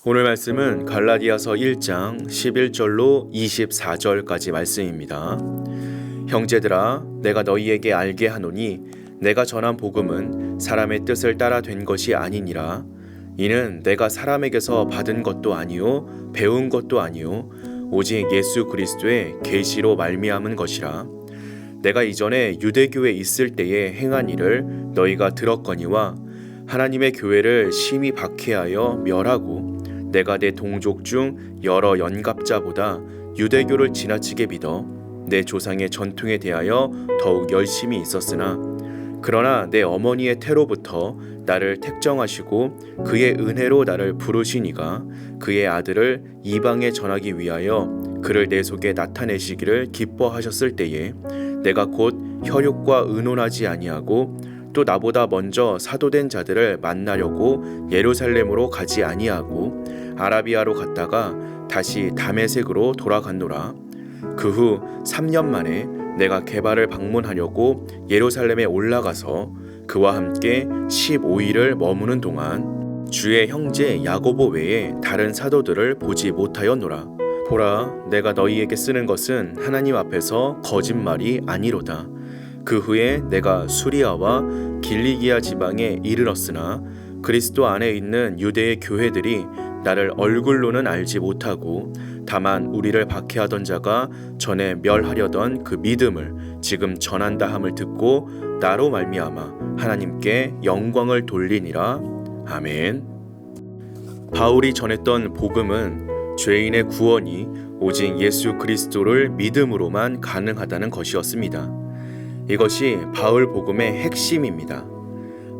오늘 말씀은 갈라디아서 1장 11절로 24절까지 말씀입니다. 형제들아, 내가 너희에게 알게 하노니 내가 전한 복음은 사람의 뜻을 따라 된 것이 아니니라. 이는 내가 사람에게서 받은 것도 아니요 배운 것도 아니요 오직 예수 그리스도의 계시로 말미암은 것이라. 내가 이전에 유대교에 있을 때에 행한 일을 너희가 들었거니와 하나님의 교회를 심히 박해하여 멸하고 내가 내 동족 중 여러 연갑자보다 유대교를 지나치게 믿어 내 조상의 전통에 대하여 더욱 열심히 있었으나 그러나 내 어머니의 태로부터 나를 택정하시고 그의 은혜로 나를 부르시니가 그의 아들을 이방에 전하기 위하여 그를 내 속에 나타내시기를 기뻐하셨을 때에 내가 곧 혈육과 의논하지 아니하고 또 나보다 먼저 사도된 자들을 만나려고 예루살렘으로 가지 아니하고 아라비아로 갔다가 다시 다메섹으로 돌아갔노라. 그 후 3년 만에 내가 게바를 방문하려고 예루살렘에 올라가서 그와 함께 15일을 머무는 동안 주의 형제 야고보 외에 다른 사도들을 보지 못하였노라. 보라, 내가 너희에게 쓰는 것은 하나님 앞에서 거짓말이 아니로다. 그 후에 내가 수리아와 길리기아 지방에 이르렀으나 그리스도 안에 있는 유대의 교회들이 나를 얼굴로는 알지 못하고 다만 우리를 박해하던 자가 전에 멸하려던 그 믿음을 지금 전한다 함을 듣고 나로 말미암아 하나님께 영광을 돌리니라. 아멘. 바울이 전했던 복음은 죄인의 구원이 오직 예수 그리스도를 믿음으로만 가능하다는 것이었습니다. 이것이 바울 복음의 핵심입니다.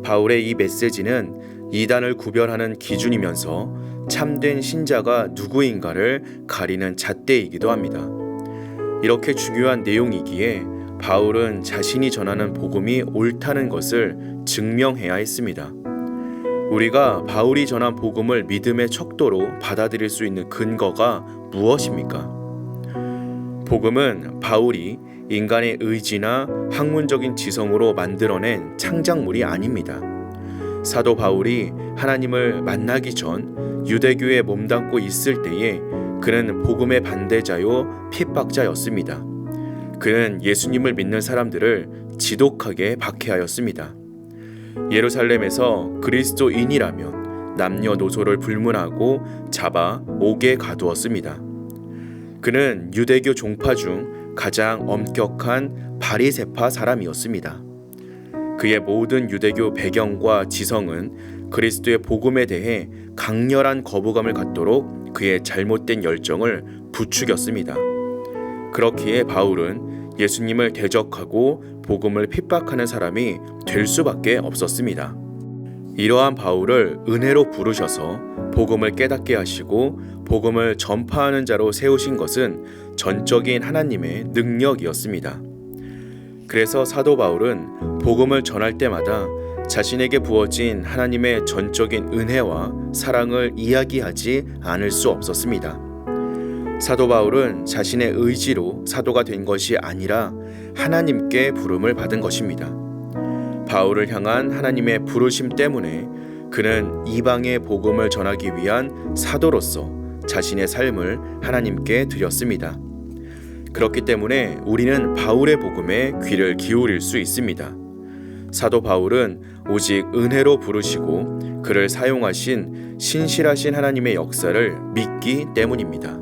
바울의 이 메시지는 이단을 구별하는 기준이면서 참된 신자가 누구인가를 가리는 잣대이기도 합니다. 이렇게 중요한 내용이기에 바울은 자신이 전하는 복음이 옳다는 것을 증명해야 했습니다. 우리가 바울이 전한 복음을 믿음의 척도로 받아들일 수 있는 근거가 무엇입니까? 복음은 바울이 인간의 의지나 학문적인 지성으로 만들어낸 창작물이 아닙니다. 사도 바울이 하나님을 만나기 전 유대교에 몸담고 있을 때에 그는 복음의 반대자요 핍박자였습니다. 그는 예수님을 믿는 사람들을 지독하게 박해하였습니다. 예루살렘에서 그리스도인이라면 남녀노소를 불문하고 잡아 옥에 가두었습니다. 그는 유대교 종파 중 가장 엄격한 바리새파 사람이었습니다. 그의 모든 유대교 배경과 지성은 그리스도의 복음에 대해 강렬한 거부감을 갖도록 그의 잘못된 열정을 부추겼습니다. 그렇기에 바울은 예수님을 대적하고 복음을 핍박하는 사람이 될 수밖에 없었습니다. 이러한 바울을 은혜로 부르셔서 복음을 깨닫게 하시고 복음을 전파하는 자로 세우신 것은 전적인 하나님의 능력이었습니다. 그래서 사도 바울은 복음을 전할 때마다 자신에게 부어진 하나님의 전적인 은혜와 사랑을 이야기하지 않을 수 없었습니다. 사도 바울은 자신의 의지로 사도가 된 것이 아니라 하나님께 부름을 받은 것입니다. 바울을 향한 하나님의 부르심 때문에 그는 이방의 복음을 전하기 위한 사도로서 자신의 삶을 하나님께 드렸습니다. 그렇기 때문에 우리는 바울의 복음에 귀를 기울일 수 있습니다. 사도 바울은 오직 은혜로 부르시고 그를 사용하신 신실하신 하나님의 역사를 믿기 때문입니다.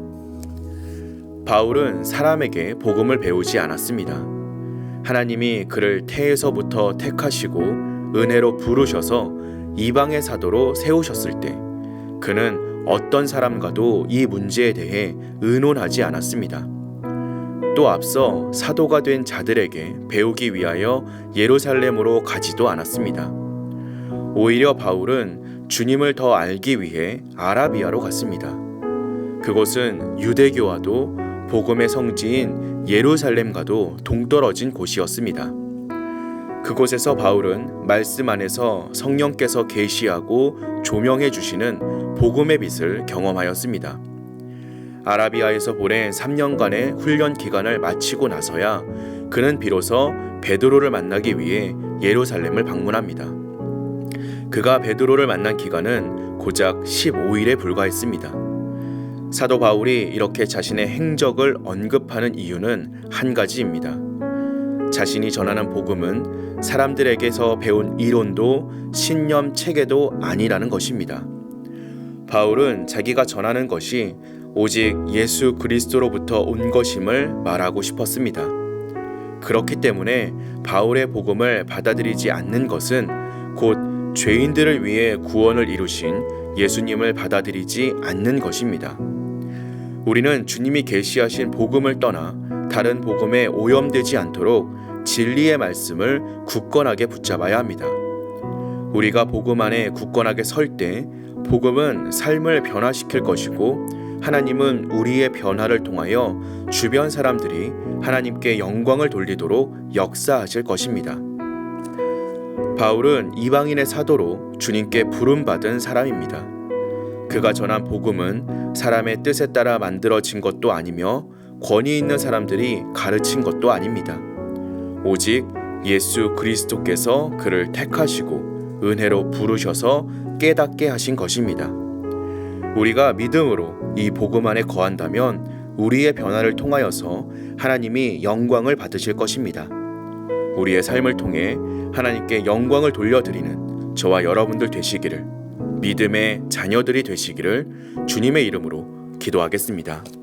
바울은 사람에게 복음을 배우지 않았습니다. 하나님이 그를 태에서부터 택하시고 은혜로 부르셔서 이방의 사도로 세우셨을 때 그는 어떤 사람과도 이 문제에 대해 의논하지 않았습니다. 또 앞서 사도가 된 자들에게 배우기 위하여 예루살렘으로 가지도 않았습니다. 오히려 바울은 주님을 더 알기 위해 아라비아로 갔습니다. 그곳은 유대교와도 복음의 성지인 예루살렘과도 동떨어진 곳이었습니다. 그곳에서 바울은 말씀 안에서 성령께서 계시하고 조명해 주시는 복음의 빛을 경험하였습니다. 아라비아에서 보낸 3년간의 훈련 기간을 마치고 나서야 그는 비로소 베드로를 만나기 위해 예루살렘을 방문합니다. 그가 베드로를 만난 기간은 고작 15일에 불과했습니다. 사도 바울이 이렇게 자신의 행적을 언급하는 이유는 한 가지입니다. 자신이 전하는 복음은 사람들에게서 배운 이론도 신념 체계도 아니라는 것입니다. 바울은 자기가 전하는 것이 오직 예수 그리스도로부터 온 것임을 말하고 싶었습니다. 그렇기 때문에 바울의 복음을 받아들이지 않는 것은 곧 죄인들을 위해 구원을 이루신 예수님을 받아들이지 않는 것입니다. 우리는 주님이 계시하신 복음을 떠나 다른 복음에 오염되지 않도록 진리의 말씀을 굳건하게 붙잡아야 합니다. 우리가 복음 안에 굳건하게 설 때 복음은 삶을 변화시킬 것이고 하나님은 우리의 변화를 통하여 주변 사람들이 하나님께 영광을 돌리도록 역사하실 것입니다. 바울은 이방인의 사도로 주님께 부름받은 사람입니다. 그가 전한 복음은 사람의 뜻에 따라 만들어진 것도 아니며 권위 있는 사람들이 가르친 것도 아닙니다. 오직 예수 그리스도께서 그를 택하시고 은혜로 부르셔서 깨닫게 하신 것입니다. 우리가 믿음으로 이 복음 안에 거한다면 우리의 변화를 통하여서 하나님이 영광을 받으실 것입니다. 우리의 삶을 통해 하나님께 영광을 돌려드리는 저와 여러분들 되시기를, 믿음의 자녀들이 되시기를 주님의 이름으로 기도하겠습니다.